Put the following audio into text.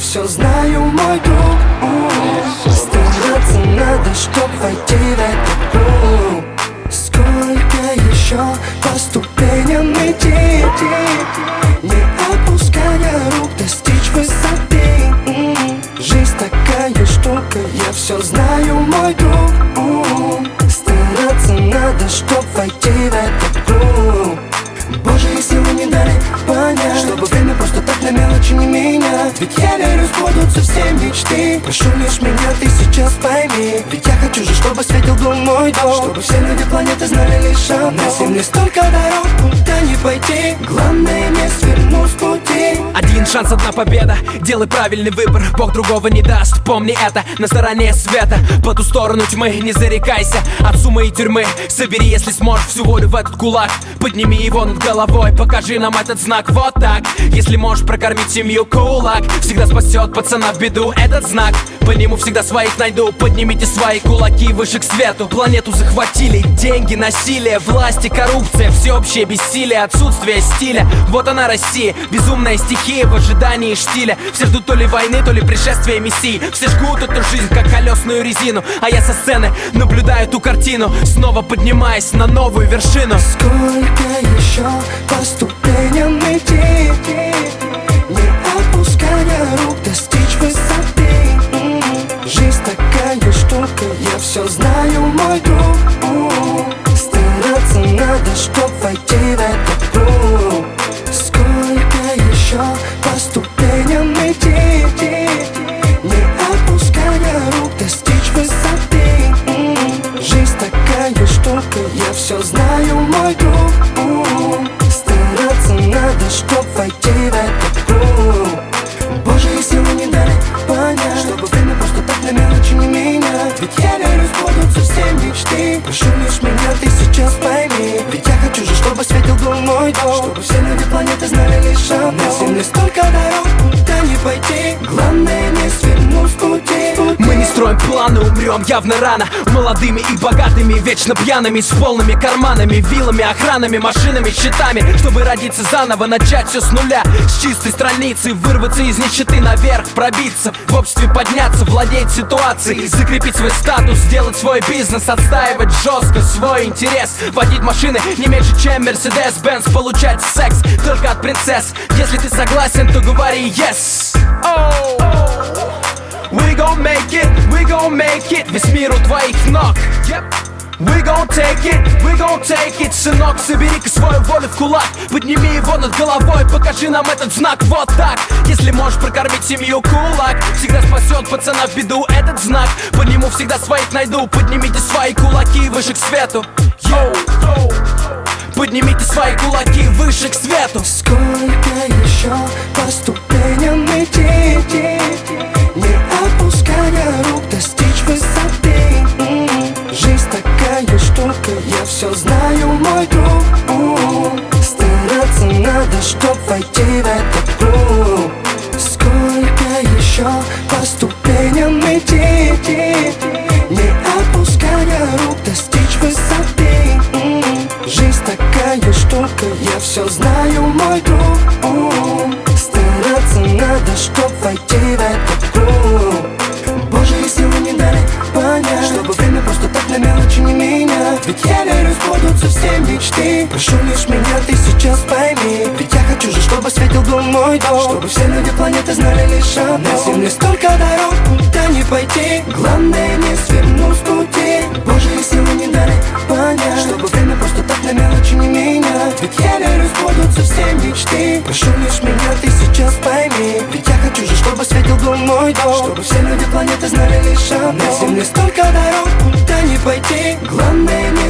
все знаю, мой друг. Стараться надо, чтоб войти в этот круг. Сколько еще по ступеням идти, не опуская рук, достичь высоты. Жизнь такая штука, я все знаю, мой друг. Стараться надо, чтоб войти в этот круг. Божьи силы не дали понять, чтобы время просто так на мелочи не менять. Ведь я верю, сбудутся все мечты. Прошу лишь меня, ты сейчас пойми. Ведь я хочу же, чтобы светил дом мой дом, чтобы все люди планеты знали лишь одно: на земле столько дорог, куда не пойти. Главное не свернуть с пути. Один шанс, одна победа. Делай правильный выбор, Бог другого не даст. Помни это, на стороне света, по ту сторону тьмы. Не зарекайся от суммы и тюрьмы. Собери, если сможешь, всю волю в этот кулак. Подними его над головой, покажи нам этот знак. Вот так. Если можешь прокормить семью, кулак всегда спасет пацана в беду. Этот знак, по нему всегда своих найду. Поднимите свои кулаки выше к свету. Планету захватили деньги, насилие, власть и коррупция, всеобщее бессилие, отсутствие стиля. Вот она, Россия, безумная стихия в ожидании штиля. Все ждут то ли войны, то ли пришествия мессии. Все жгут эту жизнь, как колесную резину, а я со сцены наблюдаю ту картину, снова поднимаясь на новую вершину. Сколько еще по ступеням идти, не опуская рук, достичь высоты. Жизнь такая штука, я все знаю, мой друг. Стараться надо, чтоб войти в этот круг. Сколько еще по ступеням идти, не опуская рук, достичь высоты. Жизнь такая штука, я все знаю, мой друг. Стараться надо, чтоб войти в этот круг. Божьи силы не дали понять, чтобы время просто так на мелочи не менять. Ведь я верю, сбудутся все мечты. Прошу лишь меня, ты сейчас пойми. Ведь я хочу же, чтобы светил дом мой дом, чтобы все люди планеты знали лишь одно: на земле столько дорог, куда не пойти. Главное не свернуть с пути. Мы не строим планы, умрем явно рано. Молодыми и богатыми, вечно пьяными, с полными карманами, виллами, охранами, машинами, счетами. Чтобы родиться заново, начать все с нуля, с чистой страницы, вырваться из нищеты наверх, пробиться, в обществе подняться, владеть ситуацией, закрепить свой статус, сделать свой бизнес, отстаивать жестко свой интерес, водить машины не меньше, чем Mercedes-Benz, получать секс только от принцесс. Если ты согласен, то говори yes. We gon' make it, we gon' make it. Весь мир у твоих ног. We gon' take it, сынок, собери-ка свою волю в кулак. Подними его над головой, покажи нам этот знак, вот так. Если можешь прокормить семью, кулак всегда спасет пацана в беду. Этот знак, по нему всегда своих найду. Поднимите свои кулаки выше к свету. Поднимите свои кулаки выше к свету. Сколько еще по ступеням идти, не опуская рук, достичь высоты. Жизнь такая штука, я все знаю, мой друг. Стараться надо, чтоб войти в этот круг. Сколько еще по ступеням идти, не опуская рук, достичь высоты. Жизнь такая штука, я все знаю, мой друг. Стараться надо, чтоб войти в этот круг. Божьи силы не дали понять, чтобы время просто так на мелочи не менять. Ведь я верю, сбудутся все мечты. Прошу лишь меня, ты сейчас пойми. Ведь я хочу же, чтобы светил дом мой дом, чтобы все люди планеты знали лишь одно: на земле столько дорог, куда не пойти. Главное не свернуть с пути. Божьи силы не дали понять, чтобы время просто так на мелочи не менять. Ведь я верю, сбудутся все мечты. Прошу лишь меня, ты сейчас пойми. Ведь я хочу же, чтобы светил дом мой дом, чтобы все люди планеты знали лишь одно: на земле столько дорог, куда не пойти. Главное не